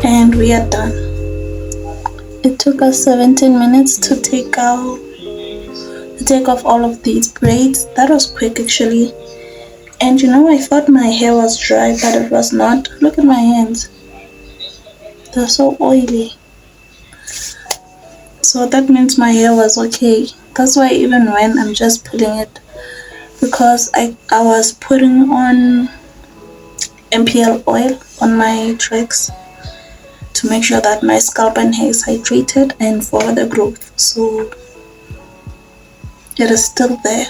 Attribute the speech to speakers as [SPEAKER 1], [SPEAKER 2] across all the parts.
[SPEAKER 1] And we are done. It took us 17 minutes to take off all of these braids. That was quick actually. And you know, I thought my hair was dry, but it was not. Look at my hands. They're so oily. So that means my hair was okay. That's why even when I'm just pulling it, because I was putting on MPL oil on my tricks to make sure that my scalp and hair is hydrated and for the growth. So it is still there.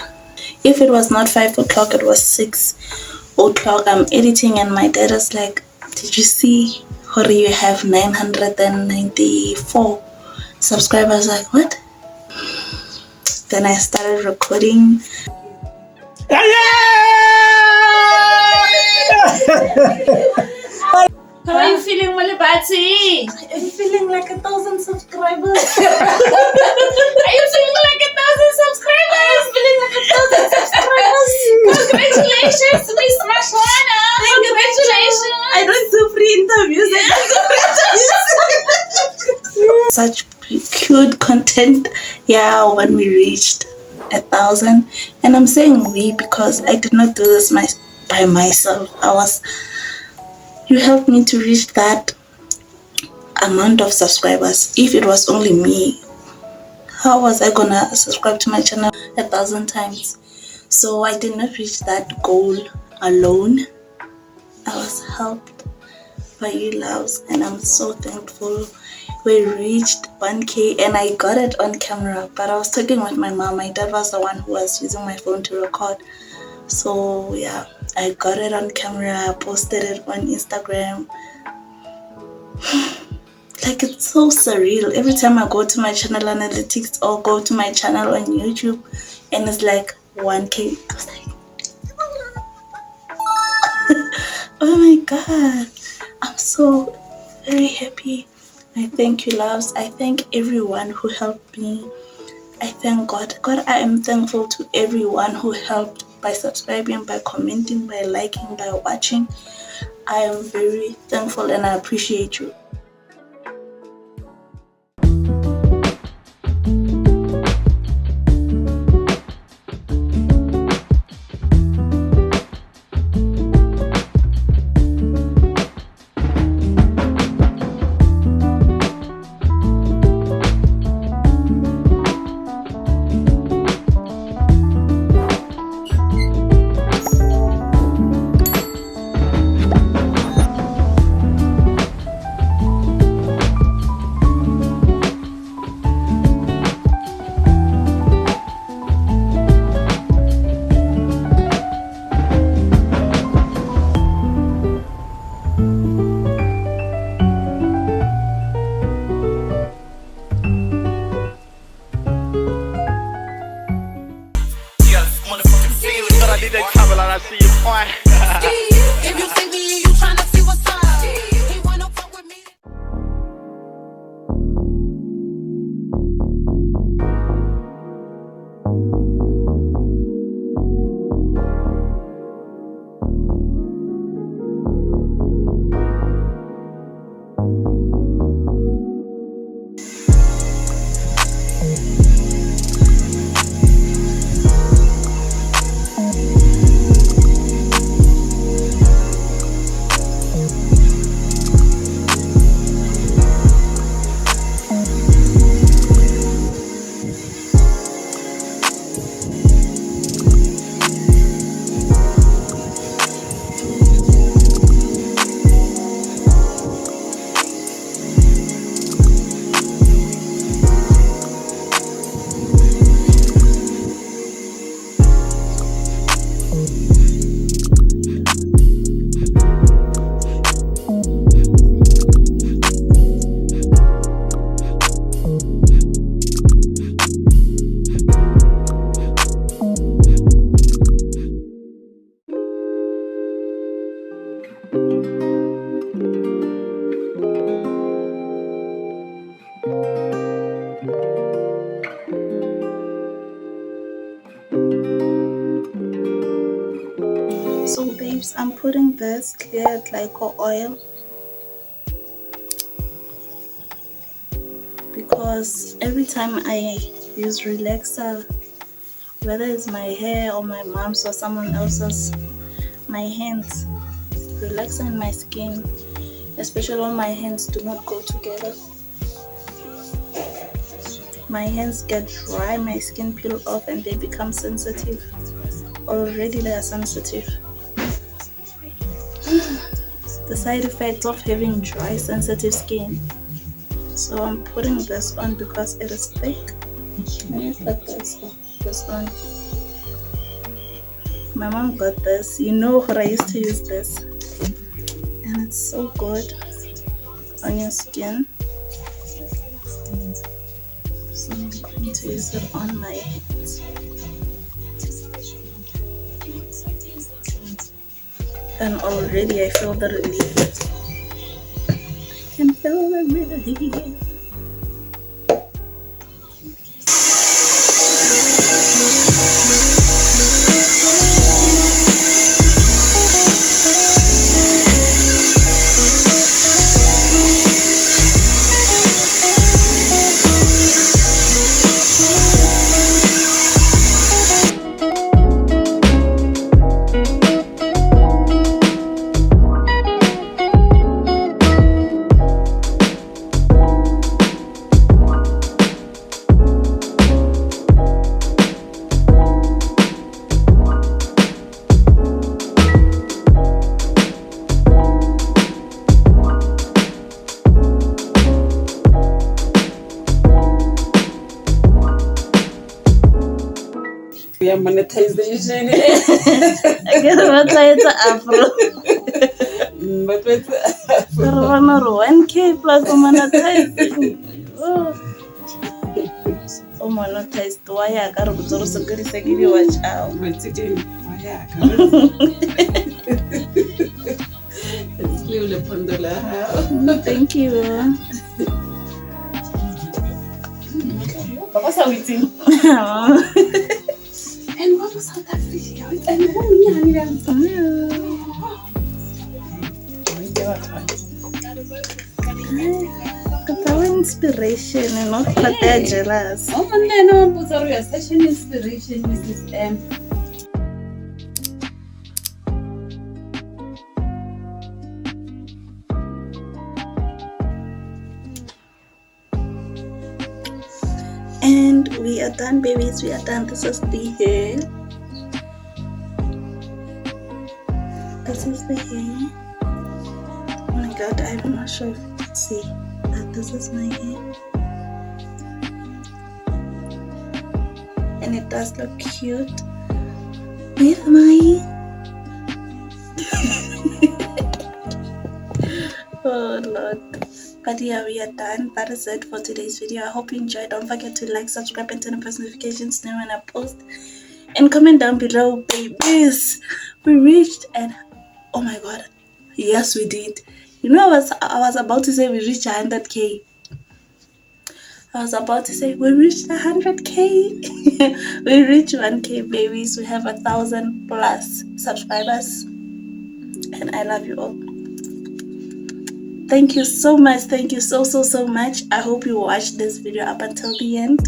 [SPEAKER 1] If it was not 5 o'clock, it was 6 o'clock. I'm editing and my dad is like, did you see, Hori, you have 994 subscribers? Like, what? Then I started recording.
[SPEAKER 2] How are you feeling, Malibati?
[SPEAKER 1] I'm feeling like 1,000 subscribers.
[SPEAKER 2] Are you feeling like 1,000 subscribers?
[SPEAKER 1] Feeling like 1,000 subscribers.
[SPEAKER 2] Congratulations, Miss Mashwana. Congratulations.
[SPEAKER 1] I don't do free interviews. Such cute content. Yeah, when we reached 1,000, and I'm saying we because I did not do this by myself. You helped me to reach that amount of subscribers. If it was only me, how was I gonna subscribe to my channel 1,000 times? So I did not reach that goal alone. I was helped by you loves, and I'm so thankful. We reached 1K and I got it on camera, but I was talking with my mom. My dad was the one who was using my phone to record. So yeah, I got it on camera, I posted it on Instagram. Like, it's so surreal. Every time I go to my channel analytics or go to my channel on YouTube and it's like 1K, I was like, oh my god, I'm so very happy. I thank you loves. I thank everyone who helped me. I thank God. I am thankful to everyone who helped by subscribing, by commenting, by liking, by watching. I am very thankful and I appreciate you.
[SPEAKER 3] did the travel and I see you point.
[SPEAKER 4] If you see me, you tryna see what's up. He wanna fuck with me.
[SPEAKER 1] So babes, I'm putting this clear glycol oil because every time I use relaxer, whether it's my hair or my mom's or someone else's, my hands, relaxer and my skin, especially on my hands, do not go together. My hands get dry, my skin peel off and they become sensitive. Already they are sensitive. The side effects of having dry, sensitive skin. So I'm putting this on because it is thick. Let me put this on. My mom got this. You know I used to use this. And it's so good on your skin. So I'm going to use it on my hands. And already I feel the relief. I can feel the relief.
[SPEAKER 2] Yeah, monetization.
[SPEAKER 1] I guess it's Afro.
[SPEAKER 2] But it's
[SPEAKER 1] 1K plus monetizing. Oh, monetized. Why I got to do security security watch out.
[SPEAKER 2] it's again. Oh, yeah. It's clearly Pondola.
[SPEAKER 1] Thank you.
[SPEAKER 2] What's up with him? And what was South Africa? And what
[SPEAKER 1] inspiration and not that they're jealous.
[SPEAKER 2] Oh, man, no, sorry, such an inspiration, Mrs. M.
[SPEAKER 1] And we are done, babies. We are done. This is the hair. This is the hair. Oh my god, I'm not sure if you can see that this is my hair. And it does look cute with my oh lord. But yeah, we are done. That is it for today's video. I hope you enjoyed. Don't forget to like, subscribe, and turn on post notifications now when I post. And comment down below, babies. We reached, and oh my god, yes, we did. You know, I was about to say we reached 100K. I was about to say we reached 100K. We reached 1K, babies. We have 1,000 plus subscribers, and I love you all. Thank you so much. Thank you so much. I hope you watched this video up until the end,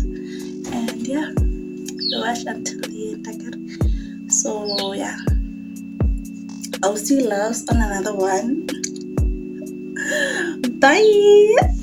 [SPEAKER 1] and yeah, you watched until the end again. So yeah, I'll see you loves on another one. Bye.